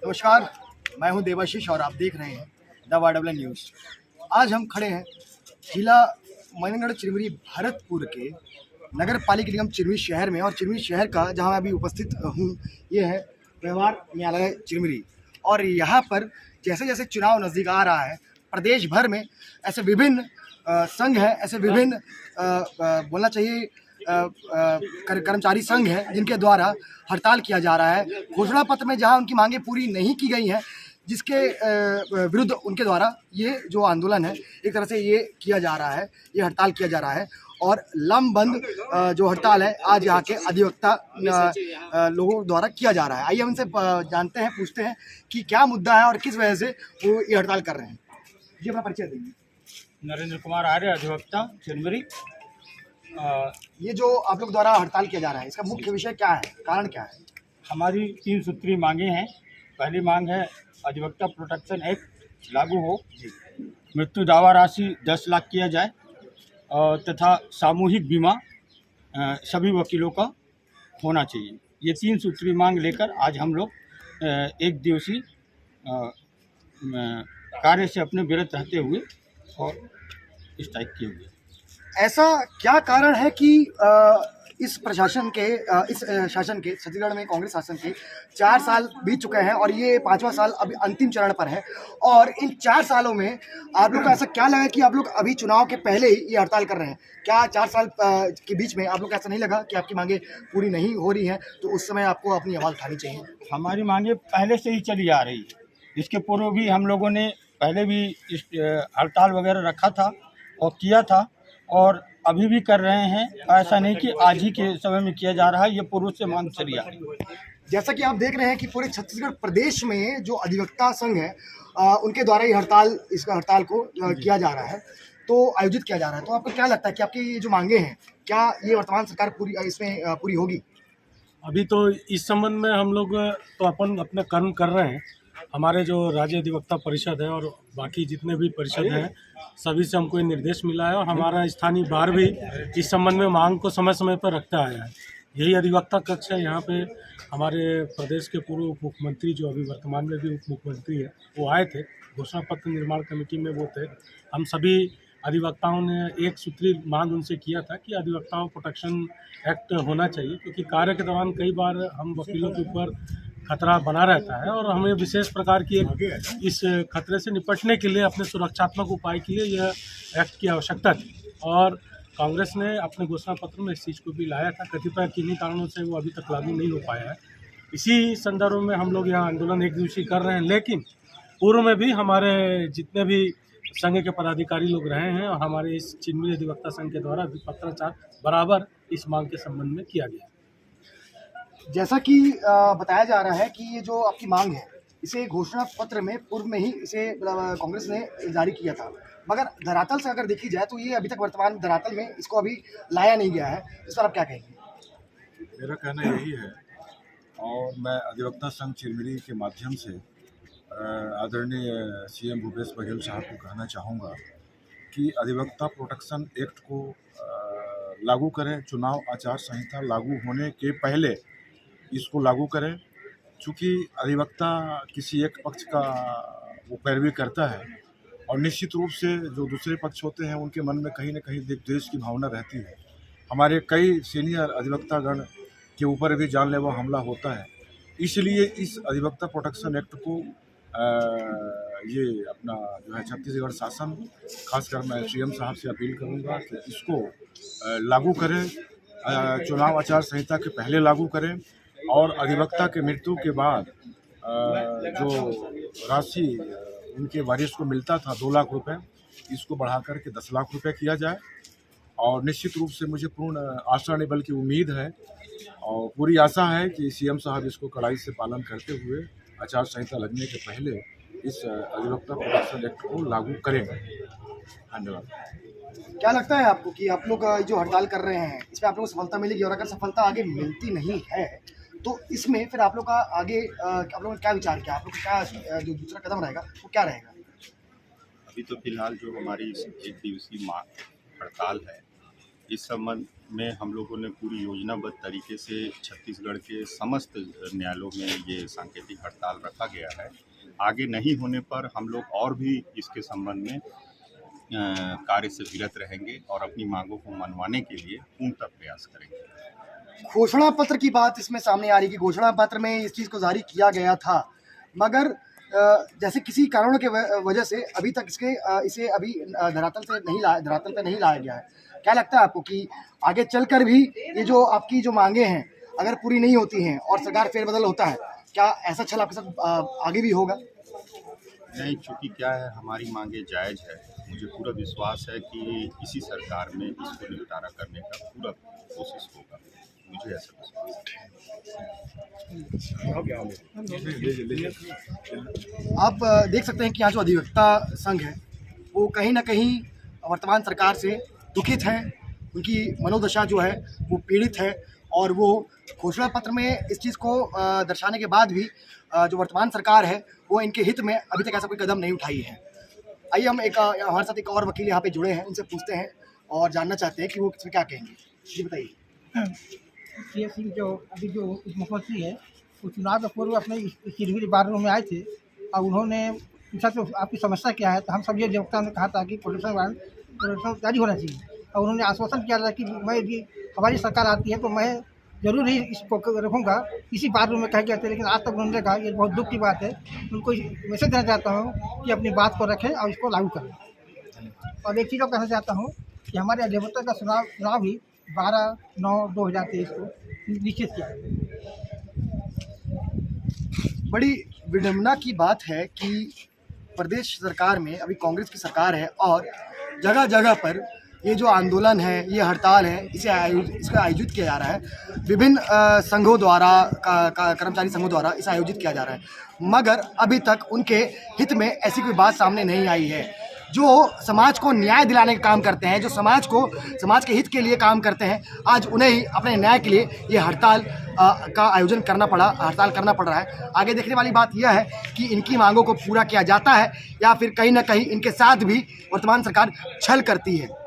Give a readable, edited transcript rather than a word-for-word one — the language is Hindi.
नमस्कार, मैं हूं देवाशीष और आप देख रहे हैं द वाईडब्ल्यू न्यूज़। आज हम खड़े हैं जिला मनेगढ़ चिरमिरी भरतपुर के नगर पालिका निगम चिरमिरी शहर में, और चिरमिरी शहर का जहां मैं अभी उपस्थित हूं ये है व्यवहार न्यायालय चिरमिरी। और यहाँ पर जैसे जैसे चुनाव नज़दीक आ रहा है, प्रदेश भर में ऐसे विभिन्न संघ हैं, ऐसे विभिन्न बोलना चाहिए कर्मचारी संघ है जिनके द्वारा हड़ताल किया जा रहा है। घोषणा पत्र में जहां उनकी मांगें पूरी नहीं की गई हैं, जिसके विरुद्ध उनके द्वारा ये जो आंदोलन है एक तरह से ये किया जा रहा है, ये हड़ताल किया जा रहा है। और लमबंद जो हड़ताल है आज यहाँ के अधिवक्ता लोगों द्वारा किया जा रहा है। आइए हमसे जानते हैं, पूछते हैं कि क्या मुद्दा है और किस वजह से वो ये हड़ताल कर रहे हैं। जी अपना परिचय देंगे। नरेंद्र कुमार आर्य, अधिवक्ता चिरमिरी। ये जो आप लोग द्वारा हड़ताल किया जा रहा है इसका मुख्य विषय क्या है, कारण क्या है? हमारी 3 सूत्री मांगे हैं। पहली मांग है अधिवक्ता प्रोटेक्शन एक्ट लागू हो, मृत्यु दावा राशि 10 लाख किया जाए और तथा सामूहिक बीमा सभी वकीलों का होना चाहिए। ये 3 सूत्री मांग लेकर आज हम लोग एक दिवसीय कार्य से अपने विरत रहते हुए और स्ट्राइक किए हुए। ऐसा क्या कारण है कि इस प्रशासन के इस शासन के छत्तीसगढ़ में कांग्रेस शासन के 4 साल बीत चुके हैं और ये 5वां साल अभी अंतिम चरण पर है, और इन 4 सालों में आप लोग को ऐसा क्या लगा कि आप लोग अभी चुनाव के पहले ही ये हड़ताल कर रहे हैं? क्या 4 साल के बीच में आप लोग को ऐसा नहीं लगा कि आपकी मांगे पूरी नहीं हो रही हैं, तो उस समय आपको अपनी आवाज़ उठानी चाहिए? हमारी मांगे पहले से ही चली आ रही है। इसके पूर्व भी हम लोगों ने पहले भी हड़ताल वगैरह रखा था और किया था, और अभी भी कर रहे हैं। ऐसा नहीं कि आज ही के समय में किया जा रहा है, ये पूर्व से मांग चली आ रही है। जैसा कि आप देख रहे हैं कि पूरे छत्तीसगढ़ प्रदेश में जो अधिवक्ता संघ है उनके द्वारा ये हड़ताल को किया जा रहा है, तो आयोजित किया जा रहा है। तो आपको क्या लगता है कि आपकी ये जो मांगे हैं, क्या ये वर्तमान सरकार पूरी होगी? अभी तो इस संबंध में हम लोग तो अपने कर्म कर रहे हैं। हमारे जो राज्य अधिवक्ता परिषद है और बाकी जितने भी परिषद हैं, सभी से हमको ये निर्देश मिला है और हमारा स्थानीय बार भी इस संबंध में मांग को समय समय पर रखता आया है। यही अधिवक्ता कक्ष है। यहाँ पे हमारे प्रदेश के पूर्व उप मुख्यमंत्री, जो अभी वर्तमान में भी उप मुख्यमंत्री है, वो आए थे। घोषणा पत्र निर्माण कमेटी में वो थे। हम सभी अधिवक्ताओं ने एक सूत्री मांग उनसे किया था कि अधिवक्ताओं प्रोटेक्शन एक्ट होना चाहिए, क्योंकि कार्य के दौरान कई बार हम वकीलों के ऊपर खतरा बना रहता है और हमें विशेष प्रकार की इस खतरे से निपटने के लिए, अपने सुरक्षात्मक उपाय के लिए यह एक्ट की आवश्यकता थी। और कांग्रेस ने अपने घोषणा पत्र में इस चीज़ को भी लाया था। कतिपय किन्हीं कारणों से वो अभी तक लागू नहीं हो पाया है। इसी संदर्भ में हम लोग यहाँ आंदोलन एक दिवसीय कर रहे हैं। लेकिन पूर्व में भी हमारे जितने भी संघ के पदाधिकारी लोग रहे हैं और हमारे इस चिरमिरी अधिवक्ता संघ के द्वारा भी पत्राचार बराबर इस मांग के संबंध में किया गया। जैसा कि बताया जा रहा है कि ये जो आपकी मांग है, इसे घोषणा पत्र में पूर्व में ही इसे कांग्रेस ने जारी किया था, मगर धरातल से अगर देखी जाए तो ये अभी तक वर्तमान धरातल में इसको अभी लाया नहीं गया है। इस पर आप क्या कहेंगे? मेरा कहना यही है, और मैं अधिवक्ता संघ चिरमिरी के माध्यम से आदरणीय सीएम भूपेश बघेल साहब को कहना चाहूँगा कि अधिवक्ता प्रोटेक्शन एक्ट को लागू करें। चुनाव आचार संहिता लागू होने के पहले इसको लागू करें। चूँकि अधिवक्ता किसी एक पक्ष का वो पैरवी करता है और निश्चित रूप से जो दूसरे पक्ष होते हैं उनके मन में कहीं न कहीं द्वेष की भावना रहती है। हमारे कई सीनियर अधिवक्तागण के ऊपर भी जानलेवा हमला होता है। इसलिए इस अधिवक्ता प्रोटेक्शन एक्ट को ये अपना जो है छत्तीसगढ़ शासन, खासकर मैं सीएम साहब से अपील करूंगा कि इसको लागू करें, चुनाव आचार संहिता के पहले लागू करें, और अधिवक्ता के मृत्यु के बाद जो राशि उनके वारिस को मिलता था 2 लाख रुपए, इसको बढ़ा करके 10 लाख रुपए किया जाए। और निश्चित रूप से मुझे पूर्ण आशा नहीं बल्कि उम्मीद है और पूरी आशा है कि सीएम साहब इसको कड़ाई से पालन करते हुए आचार संहिता लगने के पहले इस अधिवक्ता प्रोटेक्शन एक्ट को लागू करेंगे। धन्यवाद। क्या लगता है आपको कि आप लोग जो हड़ताल कर रहे हैं इसमें आप लोगों को सफलता मिलेगी, और अगर सफलता आगे मिलती नहीं है तो इसमें फिर आप लोग का आगे आप लोगों ने क्या विचार किया? आप लोग का क्या जो दूसरा कदम रहेगा वो क्या रहेगा? अभी तो फिलहाल जो हमारी एक दिवसीय हड़ताल है, इस संबंध में हम लोगों ने पूरी योजनाबद्ध तरीके से छत्तीसगढ़ के समस्त न्यायालयों में ये सांकेतिक हड़ताल रखा गया है। आगे नहीं होने पर हम लोग और भी इसके संबंध में कार्य से विरत रहेंगे और अपनी मांगों को मनवाने के लिए पूर्णतः प्रयास करेंगे। घोषणा पत्र की बात इसमें सामने आ रही है कि घोषणा पत्र में इस चीज़ को जारी किया गया था, मगर जैसे किसी कारणों के वजह से अभी तक इसे अभी धरातल पे नहीं लाया गया है। क्या लगता है आपको कि आगे चलकर भी ये जो आपकी जो मांगे हैं अगर पूरी नहीं होती हैं और सरकार फेरबदल होता है, क्या ऐसा छल आपके साथ आगे भी होगा? नहीं, चूँकि क्या है, हमारी मांगे जायज़ है। मुझे पूरा विश्वास है कि इसी सरकार में इसको निपटारा करने का पूरा कोशिश होगा। मुझे ऐसा विश्वास है। आप देख सकते हैं कि यहाँ जो अधिवक्ता संघ है वो कहीं ना कहीं वर्तमान सरकार से दुखित है। उनकी मनोदशा जो है वो पीड़ित है और वो घोषणा पत्र में इस चीज़ को दर्शाने के बाद भी जो वर्तमान सरकार है वो इनके हित में अभी तक ऐसा कोई कदम नहीं उठाई है। आइए हम हमारे साथ एक और वकील यहाँ पे जुड़े हैं, उनसे पूछते हैं और जानना चाहते हैं कि वो इसमें क्या कहेंगे। जी बताइए। सीएससी जो अभी जो मुख्यमंत्री है वो चुनाव के पूर्व अपने चिरमिरी बार रूम में आए थे और उन्होंने पूछा तो आपकी समस्या क्या है, तो हम सभी अधिवक्ता ने कहा था कि प्रोटेक्शन जारी होना चाहिए और उन्होंने आश्वासन किया था कि मैं यदि हमारी सरकार आती है तो मैं जरूर ही इसको रखूँगा। इसी बार रूम में कह गया था, लेकिन आज तक उन्होंने कहा, ये बहुत दुख की बात है। उनको मैसेज देना चाहता हूँ कि अपनी बात को रखें और इसको लागू करें। और एक चीज़ और कहना चाहता हूँ कि हमारे अधिवक्ता का चुनाव ही 12/9/2023 को निश्चित किया। बड़ी विडंबना की बात है कि प्रदेश सरकार में अभी कांग्रेस की सरकार है और जगह जगह पर ये जो आंदोलन है, ये हड़ताल है, इसका आयोजित किया जा रहा है। विभिन्न संघों द्वारा कर्मचारी संघों द्वारा इसे आयोजित किया जा रहा है, मगर अभी तक उनके हित में ऐसी कोई बात सामने नहीं आई है। जो समाज को न्याय दिलाने का काम करते हैं, जो समाज के हित के लिए काम करते हैं, आज उन्हें ही अपने न्याय के लिए ये हड़ताल का आयोजन करना पड़ रहा है। आगे देखने वाली बात यह है कि इनकी मांगों को पूरा किया जाता है या फिर कहीं ना कहीं इनके साथ भी वर्तमान सरकार छल करती है।